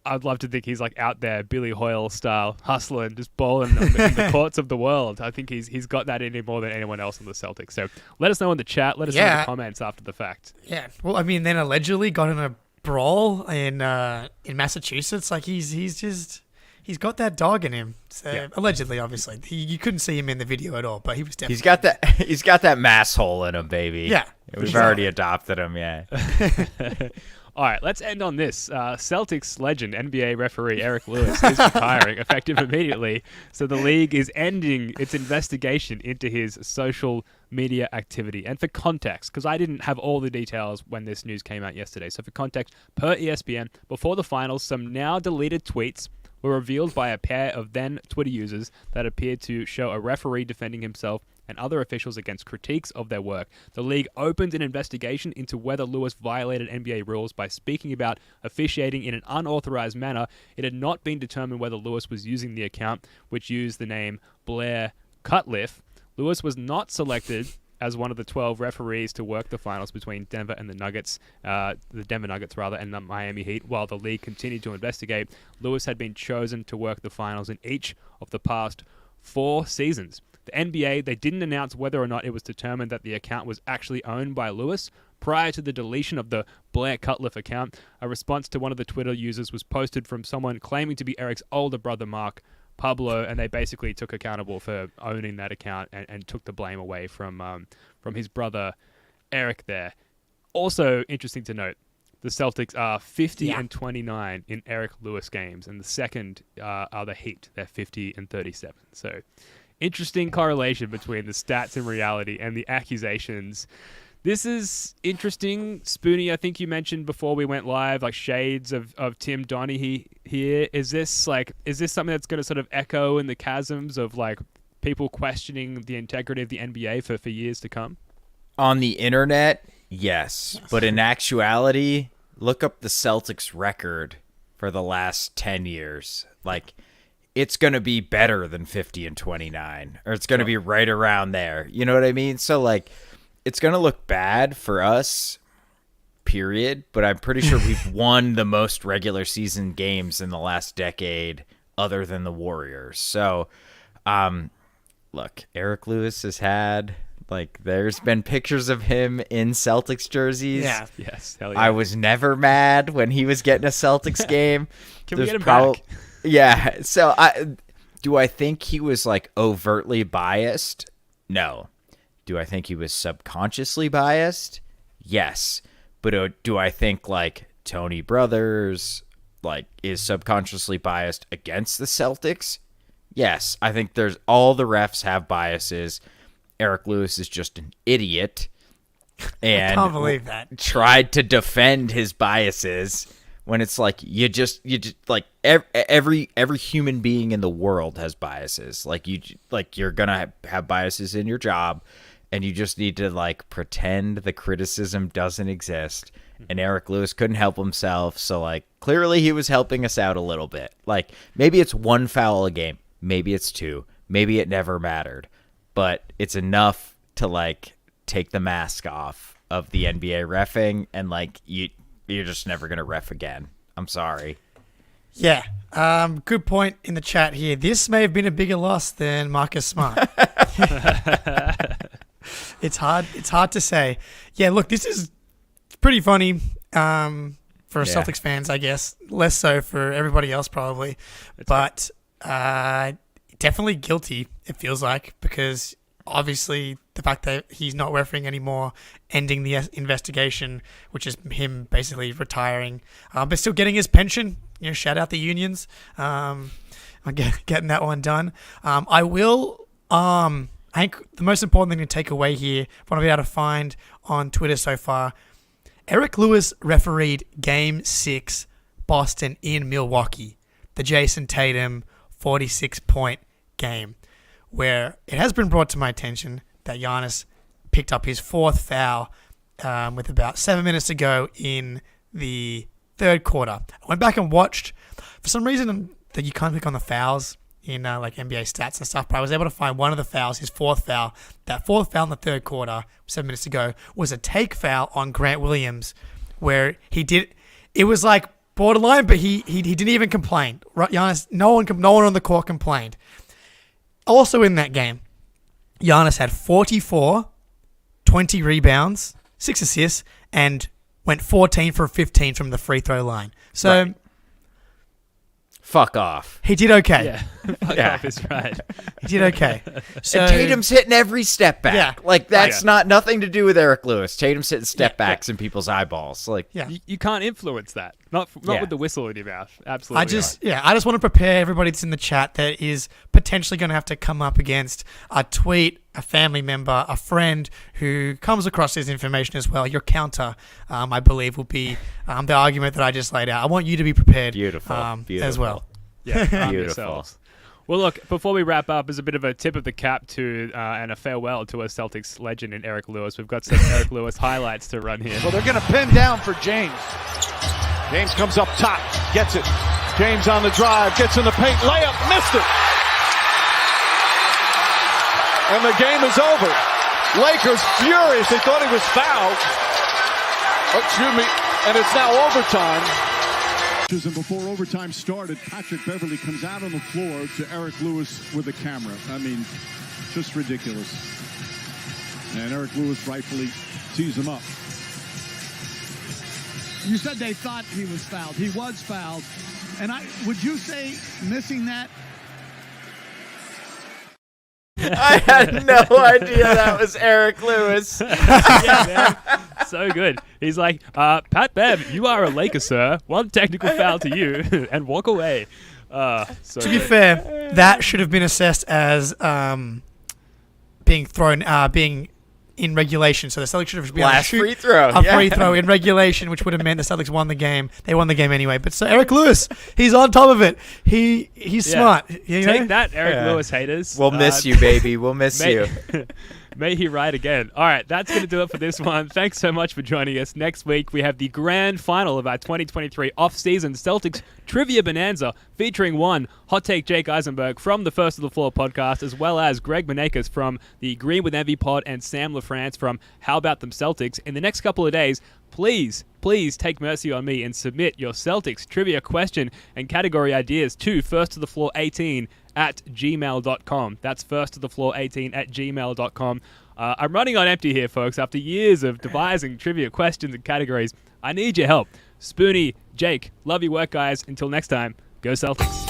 I'd love to think he's like out there Billy Hoyle style, hustling, just balling in the courts of the world. I think he's got that in him more than anyone else on the Celtics. So let us know in the chat. Let us know in the comments after the fact. Yeah. Well, I mean, then allegedly got in a brawl in Massachusetts. Like, he's got that dog in him. So, allegedly, obviously, you couldn't see him in the video at all, but he was definitely. He's got that mass hole in him, baby. Yeah. We've already adopted him. Yeah. All right, let's end on this. Celtics legend, NBA referee Eric Lewis is retiring effective immediately. So the league is ending its investigation into his social media activity. And for context, because I didn't have all the details when this news came out yesterday. So for context, per ESPN, before the finals, some now deleted tweets were revealed by a pair of then Twitter users that appeared to show a referee defending himself and other officials against critiques of their work. The league opened an investigation into whether Lewis violated NBA rules by speaking about officiating in an unauthorized manner. It had not been determined whether Lewis was using the account, which used the name Blair Cutliff. Lewis was not selected as one of the 12 referees to work the finals between Denver and the Denver Nuggets and the Miami Heat. While the league continued to investigate, Lewis had been chosen to work the finals in each of the past 4 seasons. The NBA, they didn't announce whether or not it was determined that the account was actually owned by Lewis. Prior to the deletion of the Blair Cutliff account, a response to one of the Twitter users was posted from someone claiming to be Eric's older brother, Mark Pablo, and they basically took accountable for owning that account and took the blame away from his brother, Eric there. Also interesting to note, the Celtics are 50 and 29 in Eric Lewis games, and the second are the Heat. They're 50 and 37. So interesting correlation between the stats and reality and the accusations. This is interesting. Spoonie, I think you mentioned before we went live, like shades of Tim Donaghy here. Is this something that's going to sort of echo in the chasms of like people questioning the integrity of the NBA for years to come? On the internet, yes. But in actuality, look up the Celtics record for the last 10 years. Like, it's going to be better than 50 and 29, or it's going to be right around there. You know what I mean? So, like, it's going to look bad for us, period. But I'm pretty sure we've won the most regular season games in the last decade other than the Warriors. So, look, Eric Lewis has had Like, there's been pictures of him in Celtics jerseys. Yeah. Yes. Hell yeah. I was never mad when he was getting a Celtics game. Can we get him back? Yeah. So do I think he was like overtly biased? No. Do I think he was subconsciously biased? Yes. But do I think like Tony Brothers like is subconsciously biased against the Celtics? Yes. I think all the refs have biases. Eric Lewis is just an idiot and I can't believe that. Tried to defend his biases when it's like you just like every human being in the world has biases. Like you're gonna have biases in your job, and you just need to like pretend the criticism doesn't exist. And Eric Lewis couldn't help himself, so like clearly he was helping us out a little bit. Like maybe it's one foul a game, maybe it's two, maybe it never mattered. But it's enough to like take the mask off of the NBA reffing, and like you're just never gonna ref again. I'm sorry. Yeah. Good point in the chat here. This may have been a bigger loss than Marcus Smart. It's hard to say. Yeah. Look, this is pretty funny for Celtics fans, I guess. Less so for everybody else, probably. But definitely guilty, it feels like, because obviously the fact that he's not refereeing anymore, ending the investigation, which is him basically retiring, but still getting his pension. Shout out the unions. I'm getting that one done. I think the most important thing to take away here, what I've been able to find on Twitter so far, Eric Lewis refereed Game 6 Boston in Milwaukee, the Jayson Tatum 46-point game, where it has been brought to my attention that Giannis picked up his fourth foul with about 7 minutes to go in the third quarter. I went back and watched. For some reason, that you can't click on the fouls in like NBA stats and stuff, but I was able to find one of the fouls, his fourth foul. That fourth foul in the third quarter, 7 minutes to go, was a take foul on Grant Williams, where it was like borderline, but he didn't even complain. Giannis, no one on the court complained. Also in that game, Giannis had 44, 20 rebounds, 6 assists, and went 14 for 15 from the free throw line. So, right. Fuck off. He did okay. Yeah, fuck off is right. He did okay. So, and Tatum's hitting every step back. Yeah. Like, that's not nothing to do with Eric Lewis. Tatum's hitting step backs in people's eyeballs. Like, you can't influence that. Not with the whistle in your mouth. Absolutely. I just want to prepare everybody that's in the chat that is potentially going to have to come up against a tweet, a family member, a friend who comes across this information as well. Your counter, I believe, will be the argument that I just laid out. I want you to be prepared. Beautiful. As well. Yeah, beautiful. Well, look, before we wrap up, as a bit of a tip of the cap to and a farewell to a Celtics legend in Eric Lewis, we've got some Eric Lewis highlights to run here. Well, they're going to pin down for James. James comes up top, gets it. James on the drive, gets in the paint, layup, missed it. And the game is over. Lakers furious. They thought he was fouled. Excuse me. And it's now overtime. And before overtime started, Patrick Beverley comes out on the floor to Eric Lewis with a camera. I mean, just ridiculous. And Eric Lewis rightfully tees him up. You said they thought he was fouled. He was fouled. And would you say missing that? I had no idea that was Eric Lewis. Yeah, man. So good. He's like, Pat Bev, you are a Laker, sir. One technical foul to you, and walk away. To be fair, that should have been assessed as being in regulation. So the Celtics should have been last free throw. Free throw in regulation, which would have meant the Celtics won the game. They won the game anyway. But so Eric Lewis, he's on top of it. He's smart. Take that, Eric Lewis haters. We'll miss you, baby. We'll miss you. May he ride again. All right, that's going to do it for this one. Thanks so much for joining us. Next week, we have the grand final of our 2023 off-season Celtics Trivia Bonanza, featuring one Hot Take Jake Eisenberg from the First of the Floor podcast, as well as Greg Menakis from the Green with Envy pod and Sam LaFrance from How About Them Celtics. In the next couple of days, please take mercy on me and submit your Celtics trivia question and category ideas to firstofthefloor18 at gmail.com. That's firstofthefloor18 at gmail.com. I'm running on empty here, folks. After years of devising trivia questions and categories, I need your help. Spoonie, Jake, love your work, guys. Until next time, go Celtics.